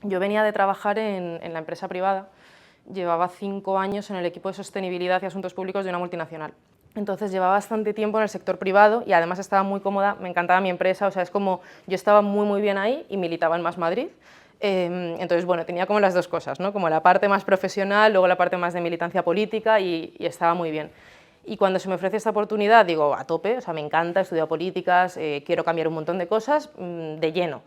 Yo venía de trabajar en la empresa privada, llevaba 5 años en el equipo de sostenibilidad y asuntos públicos de una multinacional. Entonces llevaba bastante tiempo en el sector privado y además estaba muy cómoda, me encantaba mi empresa, o sea, es como yo estaba muy bien ahí y militaba en Más Madrid. Entonces, bueno, tenía como las dos cosas, ¿no? Como la parte más profesional, luego la parte más de militancia política y estaba muy bien. Y cuando se me ofrece esta oportunidad, digo, a tope, o sea, me encanta, he estudiado políticas, quiero cambiar un montón de cosas, de lleno.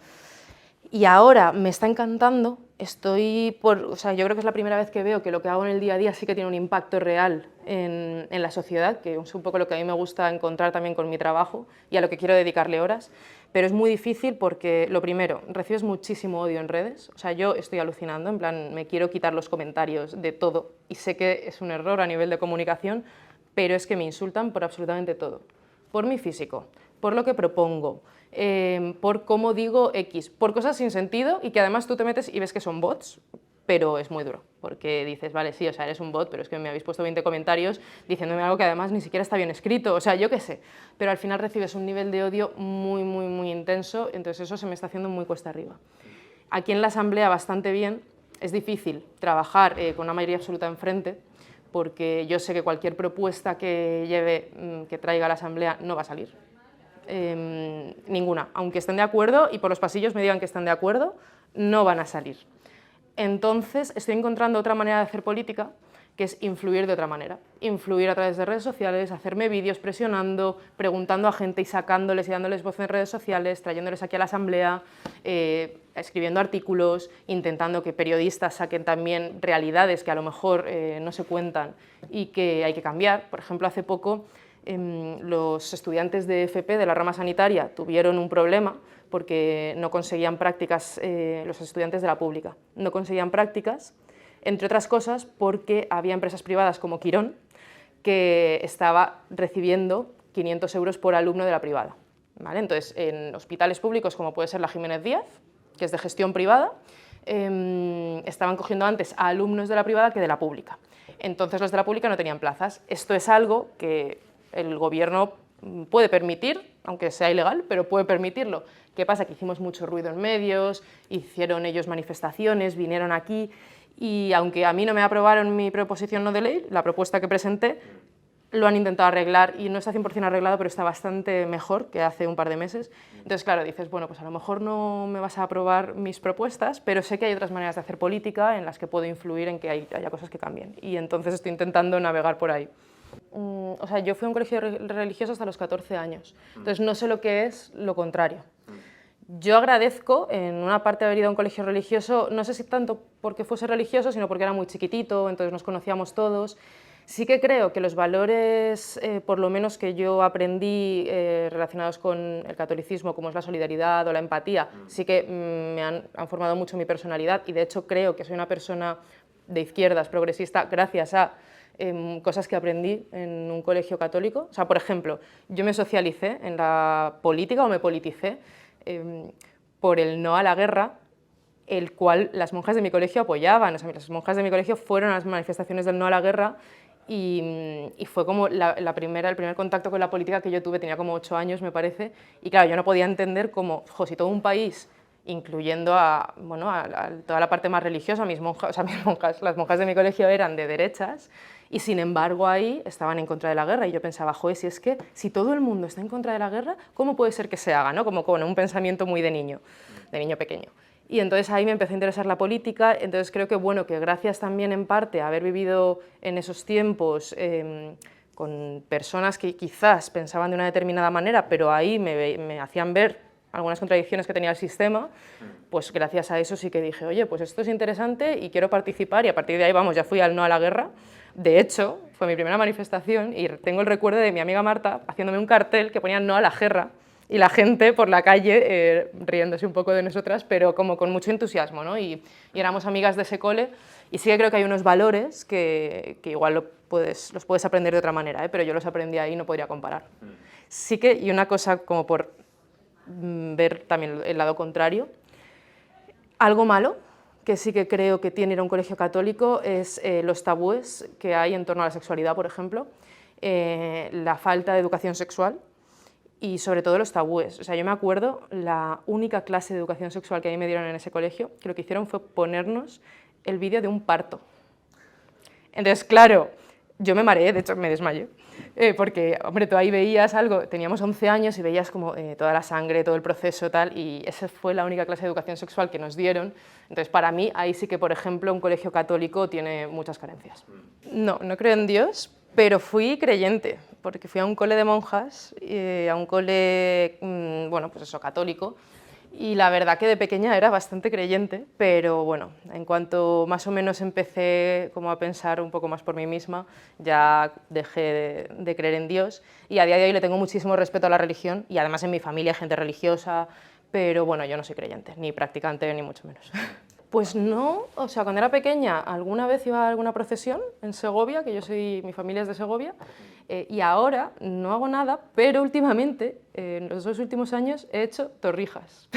Y ahora me está encantando, o sea, yo creo que es la primera vez que veo que lo que hago en el día a día sí que tiene un impacto real en la sociedad, que es un poco lo que a mí me gusta encontrar también con mi trabajo y a lo que quiero dedicarle horas, pero es muy difícil porque, lo primero, recibes muchísimo odio en redes, o sea, yo estoy alucinando, en plan, me quiero quitar los comentarios de todo y sé que es un error a nivel de comunicación, pero es que me insultan por absolutamente todo, por mi físico, por lo que propongo, por cómo digo X, por cosas sin sentido y que además tú te metes y ves que son bots, pero es muy duro, porque dices, vale, sí, o sea, eres un bot, pero es que me habéis puesto 20 comentarios diciéndome algo que además ni siquiera está bien escrito, o sea, yo qué sé, pero al final recibes un nivel de odio muy intenso, entonces eso se me está haciendo muy cuesta arriba. Aquí en la Asamblea bastante bien, es difícil trabajar con una mayoría absoluta enfrente, porque yo sé que cualquier propuesta que lleve, que traiga a la Asamblea no va a salir, ninguna, aunque estén de acuerdo y por los pasillos me digan que están de acuerdo, no van a salir. Entonces estoy encontrando otra manera de hacer política, que es influir de otra manera, influir a través de redes sociales, hacerme vídeos presionando, preguntando a gente y sacándoles y dándoles voz en redes sociales, trayéndoles aquí a la Asamblea, escribiendo artículos, intentando que periodistas saquen también realidades que a lo mejor no se cuentan y que hay que cambiar. Por ejemplo, hace poco los estudiantes de FP de la rama sanitaria tuvieron un problema porque no conseguían prácticas, los estudiantes de la pública no conseguían prácticas, entre otras cosas porque había empresas privadas como Quirón que estaba recibiendo 500 euros por alumno de la privada, ¿vale? Entonces, en hospitales públicos como puede ser la Jiménez Díaz, que es de gestión privada, estaban cogiendo antes a alumnos de la privada que de la pública. Entonces los de la pública no tenían plazas. Esto es algo que el gobierno puede permitir, aunque sea ilegal, pero puede permitirlo. ¿Qué pasa? Que hicimos mucho ruido en medios, hicieron ellos manifestaciones, vinieron aquí y aunque a mí no me aprobaron mi proposición no de ley, la propuesta que presenté, lo han intentado arreglar y no está 100% arreglado, pero está bastante mejor que hace un par de meses. Entonces, claro, dices, bueno, pues a lo mejor no me vas a aprobar mis propuestas, pero sé que hay otras maneras de hacer política en las que puedo influir en que haya cosas que cambien. Y entonces estoy intentando navegar por ahí. O sea, yo fui a un colegio religioso hasta los 14 años, entonces no sé lo que es lo contrario. Yo agradezco en una parte haber ido a un colegio religioso, no sé si tanto porque fuese religioso, sino porque era muy chiquitito, entonces nos conocíamos todos. Sí que creo que los valores, por lo menos que yo aprendí relacionados con el catolicismo, como es la solidaridad o la empatía, sí que me han formado mucho mi personalidad y de hecho creo que soy una persona de izquierdas, progresista, gracias a cosas que aprendí en un colegio católico. O sea, por ejemplo, yo me socialicé en la política o me politicé por el no a la guerra, el cual las monjas de mi colegio apoyaban. O sea, las monjas de mi colegio fueron a las manifestaciones del no a la guerra y fue como el primer contacto con la política que yo tuve, tenía como 8 años me parece, y claro, yo no podía entender cómo, si todo un país, incluyendo bueno, a toda la parte más religiosa, mis monjas, o sea, las monjas de mi colegio eran de derechas, y sin embargo ahí estaban en contra de la guerra, y yo pensaba, joder, si todo el mundo está en contra de la guerra, ¿cómo puede ser que se haga? ¿No? Como con un pensamiento muy de niño pequeño. Y entonces ahí me empezó a interesar la política, entonces creo que, bueno, que gracias también en parte a haber vivido en esos tiempos con personas que quizás pensaban de una determinada manera, pero ahí me hacían ver algunas contradicciones que tenía el sistema, pues gracias a eso sí que dije, oye, pues esto es interesante y quiero participar, y a partir de ahí, vamos, ya fui al no a la guerra. De hecho, fue mi primera manifestación y tengo el recuerdo de mi amiga Marta haciéndome un cartel que ponía no a la guerra, y la gente por la calle riéndose un poco de nosotras, pero como con mucho entusiasmo, ¿no? Y éramos amigas de ese cole, y sí que creo que hay unos valores que igual los puedes aprender de otra manera, pero yo los aprendí ahí y no podría comparar. Sí que, y una cosa como por ver también el lado contrario, algo malo que sí que creo que tiene ir a un colegio católico es los tabúes que hay en torno a la sexualidad, por ejemplo, la falta de educación sexual, y sobre todo los tabúes. O sea, yo me acuerdo la única clase de educación sexual que a mí me dieron en ese colegio, que lo que hicieron fue ponernos el vídeo de un parto. Entonces, claro, yo me mareé, de hecho me desmayé, porque, hombre, tú ahí veías algo, teníamos 11 años y veías como toda la sangre, todo el proceso tal, y esa fue la única clase de educación sexual que nos dieron. Entonces, para mí, ahí sí que, por ejemplo, un colegio católico tiene muchas carencias. No, no creo en Dios, pero fui creyente, porque fui a un cole de monjas, a un cole, bueno, pues eso, católico, y la verdad que de pequeña era bastante creyente, pero bueno, en cuanto más o menos empecé como a pensar un poco más por mí misma, ya dejé de creer en Dios, y a día de hoy le tengo muchísimo respeto a la religión, y además en mi familia hay gente religiosa, pero bueno, yo no soy creyente, ni practicante, ni mucho menos. Pues no, o sea, cuando era pequeña alguna vez iba a alguna procesión en Segovia, que mi familia es de Segovia, y ahora no hago nada, pero últimamente, en los 2 últimos años, he hecho torrijas.